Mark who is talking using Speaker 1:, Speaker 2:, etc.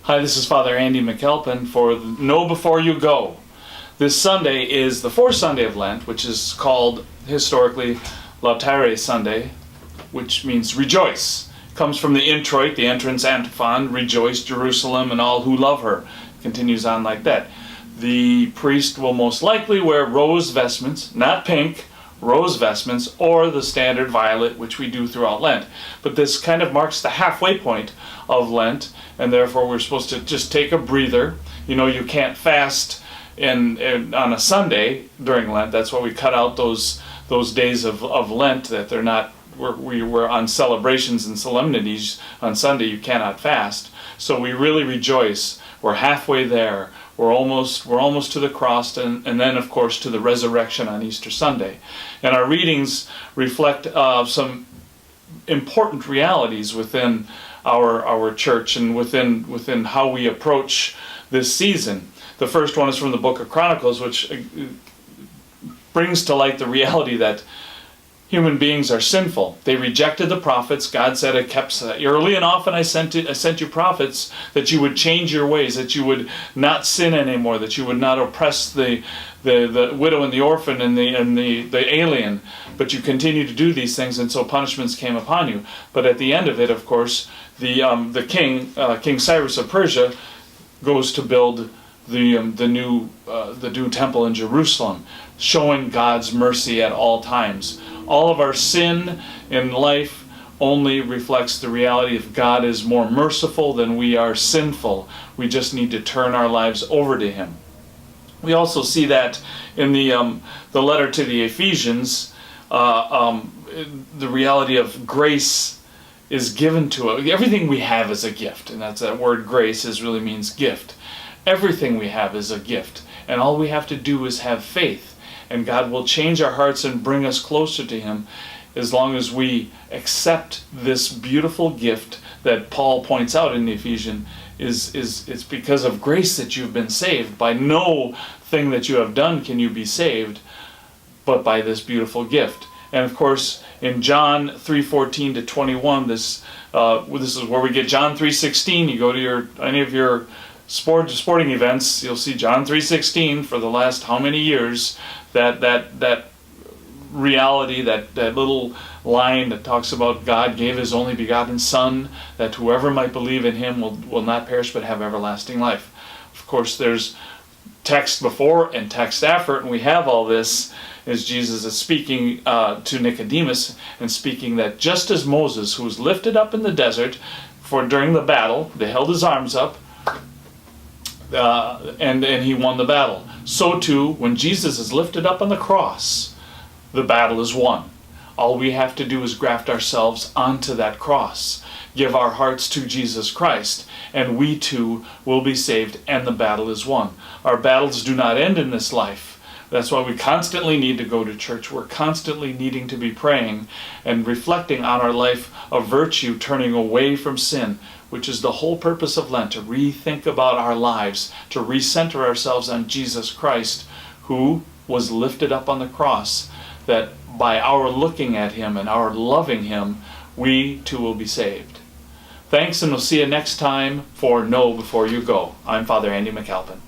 Speaker 1: Hi, this is Father Andy McAlpin for Know Before You Go. This Sunday is the fourth Sunday of Lent, which is called historically Lautare Sunday, which means rejoice. It comes from the introit, the entrance antiphon, rejoice Jerusalem and all who love her. It continues on like that. The priest will most likely wear rose vestments, not pink, rose vestments, or the standard violet, which we do throughout Lent. But this kind of marks the halfway point of Lent, and therefore we're supposed to just take a breather. You know, you can't fast on a Sunday during Lent. That's why we cut out those days of Lent, that they're not, we're on celebrations and solemnities. On Sunday you cannot fast. So we really rejoice. We're halfway there. We're almost to the cross, and then of course to the resurrection on Easter Sunday. And our readings reflect some important realities within our church and within how we approach this season. The first one is from the book of Chronicles, which brings to light the reality that human beings are sinful. They rejected the prophets. God said, early and often I sent you prophets that you would change your ways, that you would not sin anymore, that you would not oppress the widow and the orphan and the alien. But you continue to do these things, and so punishments came upon you. But at the end of it, of course, the King Cyrus of Persia goes to build the new temple in Jerusalem, showing God's mercy at all times. All of our sin in life only reflects the reality of God is more merciful than we are sinful. We just need to turn our lives over to Him. We also see that in the letter to the Ephesians, the reality of grace is given to us. Everything we have is a gift, and that word grace really means gift. Everything we have is a gift, and all we have to do is have faith. And God will change our hearts and bring us closer to Him as long as we accept this beautiful gift that Paul points out in Ephesians. It's because of grace that you've been saved. By no thing that you have done can you be saved, but by this beautiful gift. And of course, in John 3:14 to 21, this is where we get John 3:16. You go to any of your sporting events, you'll see John 3:16 for the last how many years. That reality, that little line that talks about God gave His only begotten Son, that whoever might believe in Him will not perish but have everlasting life. Of course, there's text before and text after, and we have all this as Jesus is speaking to Nicodemus, and speaking that just as Moses, who was lifted up in the desert during the battle, they held his arms up, and he won the battle. So too, when Jesus is lifted up on the cross, the battle is won. All we have to do is graft ourselves onto that cross, give our hearts to Jesus Christ, and we too will be saved, and the battle is won. Our battles do not end in this life. That's why we constantly need to go to church. We're constantly needing to be praying and reflecting on our life of virtue, turning away from sin, which is the whole purpose of Lent, to rethink about our lives, to recenter ourselves on Jesus Christ, who was lifted up on the cross, that by our looking at Him and our loving Him, we too will be saved. Thanks, and we'll see you next time for Know Before You Go. I'm Father Andy McAlpin.